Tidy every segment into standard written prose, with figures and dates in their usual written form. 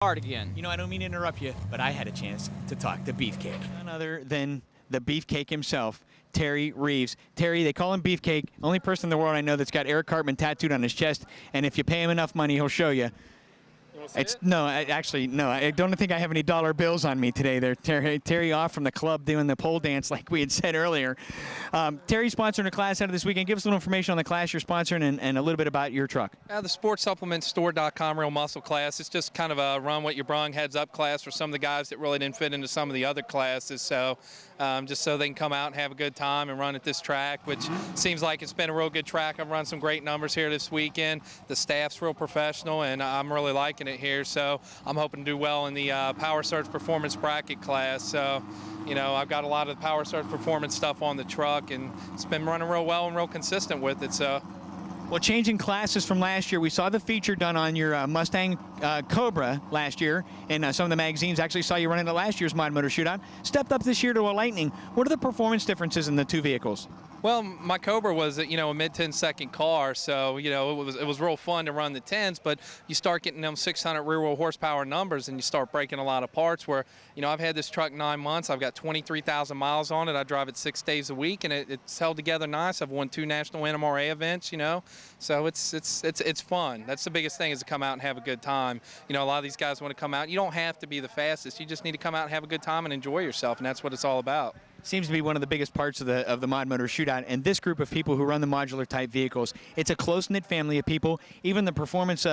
Hard again. You know, I don't mean to interrupt you, but I had a chance to talk to Beefcake. None other than the Beefcake himself, Terry Reeves. Terry, they call him Beefcake. Only person in the world I know that's got Eric Cartman tattooed on his chest, and if you pay him enough money, he'll show you. No, actually, no. I don't think I have any dollar bills on me today. There, Terry off from the club doing the pole dance, like we had said earlier. Terry's sponsoring a class out of this weekend. Give us a little information on the class you're sponsoring and a little bit about your truck. The sportsupplementstore.com real muscle class. It's just kind of a run what you brung heads up class for some of the guys that really didn't fit into some of the other classes. So just so they can come out and have a good time and run at this track, which seems like it's been a real good track. I've run some great numbers here this weekend. The staff's real professional, and I'm really liking it here. So I'm hoping to do well in the Power Surge Performance Bracket class. So, you know, I've got a lot of the Power Surge Performance stuff on the truck, and it's been running real well and real consistent with it. So. Well, changing classes from last year, we saw the feature done on your Mustang Cobra last year in some of the magazines. Actually saw you running at last year's Mod Shootout. Stepped up this year to a Lightning. What are the performance differences in the two vehicles? Well, my Cobra was, you know, a mid-10-second car, so, you know, it was real fun to run the 10s, but you start getting them 600 rear-wheel horsepower numbers and you start breaking a lot of parts where, you know, I've had this truck 9 months. I've got 23,000 miles on it. I drive it 6 days a week, and it's held together nice. I've won 2 national NMRA events, you know, so it's fun. That's the biggest thing, is to come out and have a good time. You know, a lot of these guys want to come out. You don't have to be the fastest. You just need to come out and have a good time and enjoy yourself, and that's what it's all about. Seems to be one of the biggest parts of the Mod Motor Shootout, and this group of people who run the modular type vehicles, it's a close-knit family of people. Even the performance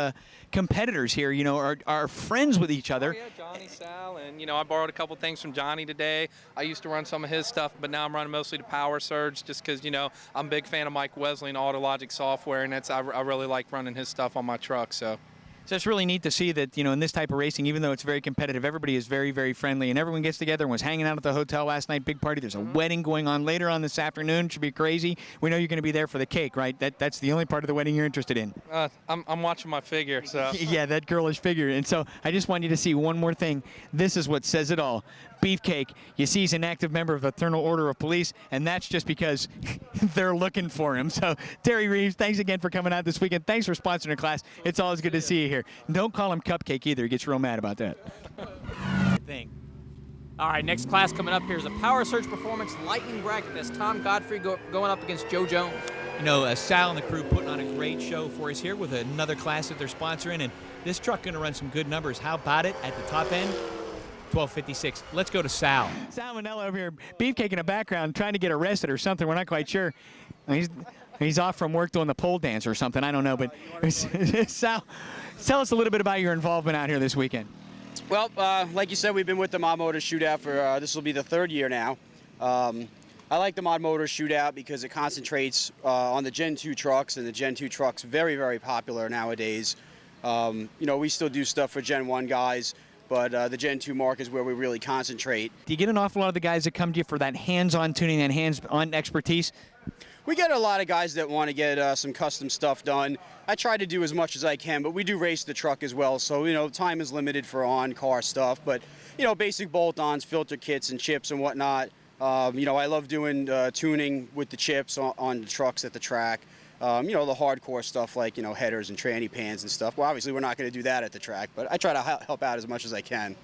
competitors here, you know, are friends with each other. Oh, yeah, Johnny, Sal, and, you know, I borrowed a couple things from Johnny today. I used to run some of his stuff, but now I'm running mostly the Power Surge just because, you know, I'm a big fan of Mike Wesley and Autologic software, and I really like running his stuff on my truck. So it's really neat to see that, you know, in this type of racing, even though it's very competitive, everybody is very, very friendly, and everyone gets together and was hanging out at the hotel last night, big party. There's a wedding going on later on this afternoon. Should be crazy. We know you're going to be there for the cake, right? That's the only part of the wedding you're interested in. I'm watching my figure, so. Yeah, that girlish figure. And so I just want you to see one more thing. This is what says it all. Beefcake, you see he's an active member of the Fraternal Order of Police, and that's just because they're looking for him. So, Terry Reeves, thanks again for coming out this weekend. Thanks for sponsoring the class. It's always good to see you here. Don't call him Cupcake either. He gets real mad about that. All right, next class coming up here is a Power Surge Performance Lightning Bracket. That's Tom Godfrey going up against Joe Jones. You know, Sal and the crew putting on a great show for us here with another class that they're sponsoring, and this truck going to run some good numbers. How about it at the top end? 12:56. Let's go to Sal. Sal Manella over here, Beefcake in the background, trying to get arrested or something. We're not quite sure. He's off from work doing the pole dance or something. I don't know. But Sal, tell us a little bit about your involvement out here this weekend. Well, like you said, we've been with the Mod Motor Shootout for this will be the 3rd year now. I like the Mod Motor Shootout because it concentrates on the Gen 2 trucks, and the Gen 2 trucks very, very popular nowadays. You know, we still do stuff for Gen 1 guys, but the Gen 2 mark is where we really concentrate. Do you get an awful lot of the guys that come to you for that hands-on tuning and hands-on expertise? We get a lot of guys that want to get some custom stuff done. I try to do as much as I can, but we do race the truck as well, so, you know, time is limited for on-car stuff. But, you know, basic bolt-ons, filter kits, and chips and whatnot. You know, I love doing tuning with the chips on the trucks at the track. You know, the hardcore stuff like, you know, headers and tranny pans and stuff. Well, obviously, we're not going to do that at the track, but I try to help out as much as I can.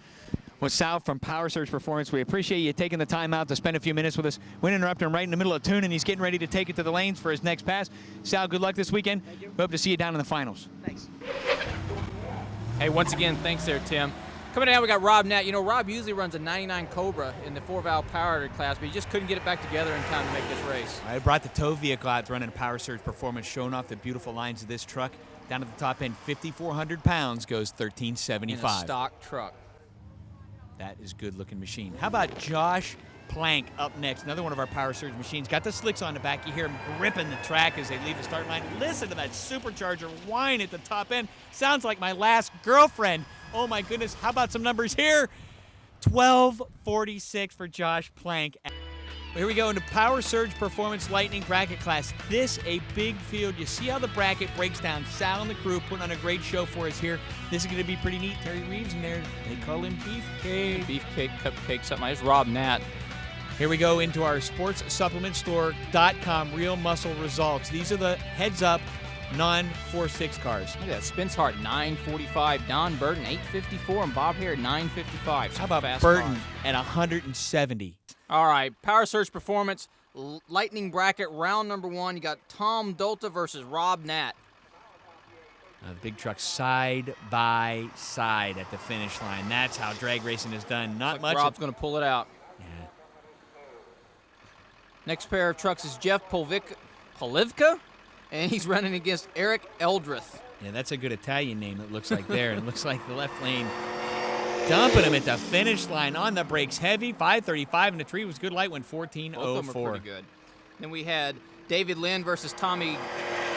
Well, Sal from Power Surge Performance, we appreciate you taking the time out to spend a few minutes with us. We interrupted him right in the middle of tuning. He's getting ready to take it to the lanes for his next pass. Sal, good luck this weekend. Thank you. We hope to see you down in the finals. Thanks. Hey, once again, thanks there, Tim. Coming down, we got Rob Nat. You know, Rob usually runs a 99 Cobra in the 4-valve power class, but he just couldn't get it back together in time to make this race. I brought the tow vehicle out running a Power Surge Performance, showing off the beautiful lines of this truck. Down at the top end, 5,400 pounds, goes 1375. In a stock truck. That is a good-looking machine. How about Josh Plank up next? Another one of our Power Surge machines. Got the slicks on the back. You hear him gripping the track as they leave the start line. Listen to that supercharger whine at the top end. Sounds like my last girlfriend. Oh, my goodness. How about some numbers here? 12:46 for Josh Plank. Here we go into Power Surge Performance Lightning Bracket class. This a big field. You see how the bracket breaks down. Sal and the crew putting on a great show for us here. This is going to be pretty neat. Terry Reeves in there. They call him Beefcake. Beefcake, Cupcake, something. There's Rob Nat. Here we go into our sportsupplementstore.com real muscle results. These are the heads up non-4.6 cars. Look at that. Spence Hart, 945. Don Burton, 854. And Bob Hare, 955. How about Fast Burton cars. at 170? All right, Power Surge Performance, Lightning Bracket, round number 1. You got Tom Dolta versus Rob Nat. The big truck side by side at the finish line. That's how drag racing is done. Not Like much. Rob's going to pull it out. Yeah. Next pair of trucks is Jeff Polivka, and he's running against Eric Eldrith. Yeah, that's a good Italian name, it looks like there. It looks like the left lane dumping him at the finish line on the brakes heavy. 535 and the tree was good light, went 14.04. Both of them are pretty good. Then we had David Lynn versus Tommy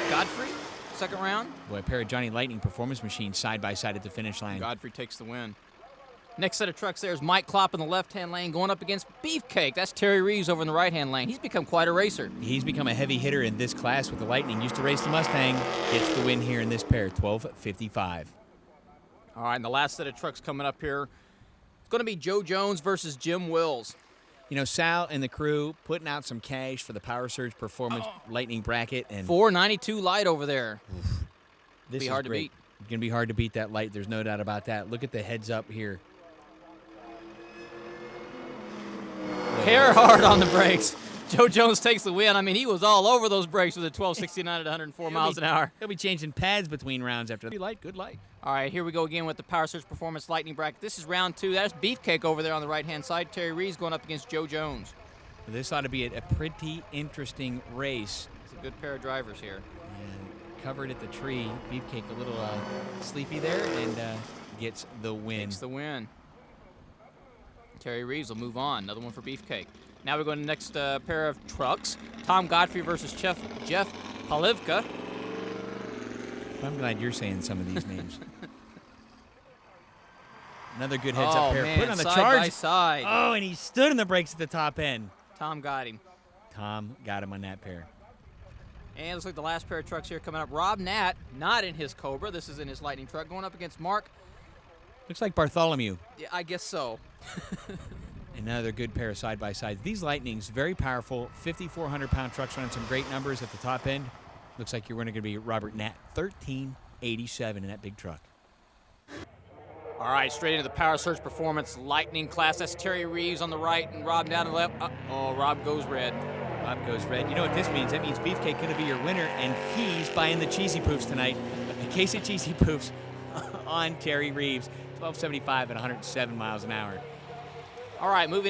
Godfrey, second round. Boy, a pair of Johnny Lightning performance machines side by side at the finish line. Godfrey takes the win. Next set of trucks there is Mike Klopp in the left-hand lane going up against Beefcake. That's Terry Reeves over in the right-hand lane. He's become quite a racer. He's become a heavy hitter in this class with the Lightning. Used to race the Mustang. Gets the win here in this pair, 12.55. All right, and the last set of trucks coming up here, it's going to be Joe Jones versus Jim Wills. You know, Sal and the crew putting out some cash for the Power Surge Performance Lightning bracket. And 492 light over there. this be is hard to great. beat. It's going to be hard to beat that light. There's no doubt about that. Look at the heads up here. Hair hard on the brakes. Joe Jones takes the win. I mean, he was all over those brakes with a 1269 at 104 miles an hour. He'll be changing pads between rounds after that. Light, good light. All right, here we go again with the Power Surge Performance Lightning Bracket. This is round 2. That's Beefcake over there on the right-hand side. Terry Reeves going up against Joe Jones. This ought to be a pretty interesting race. It's a good pair of drivers here. And covered at the tree. Beefcake a little sleepy there and gets the win. Takes the win. Terry Reeves will move on. Another one for Beefcake. Now we're going to the next pair of trucks. Tom Godfrey versus Jeff Polivka. I'm glad you're saying some of these names. Another good heads-up pair. Man, Put on the side charge. by side. Oh, and he stood in the brakes at the top end. Tom got him. Tom got him on that pair. And it looks like the last pair of trucks here coming up. Rob Nat, not in his Cobra. This is in his Lightning truck, going up against Mark. Looks like Bartholomew. Yeah, I guess so. Another good pair of side-by-sides. These Lightnings, very powerful, 5,400-pound trucks running some great numbers at the top end. Looks like your winner going to be Robert Nat, 1387 in that big truck. All right, straight into the Power Surge Performance Lightning class. That's Terry Reeves on the right and Rob down on the left. Rob goes red. Rob goes red. You know what this means? That means Beefcake going to be your winner, and he's buying the Cheesy Poofs tonight. A case of Cheesy Poofs on Terry Reeves, 1275 at 107 miles an hour. All right, moving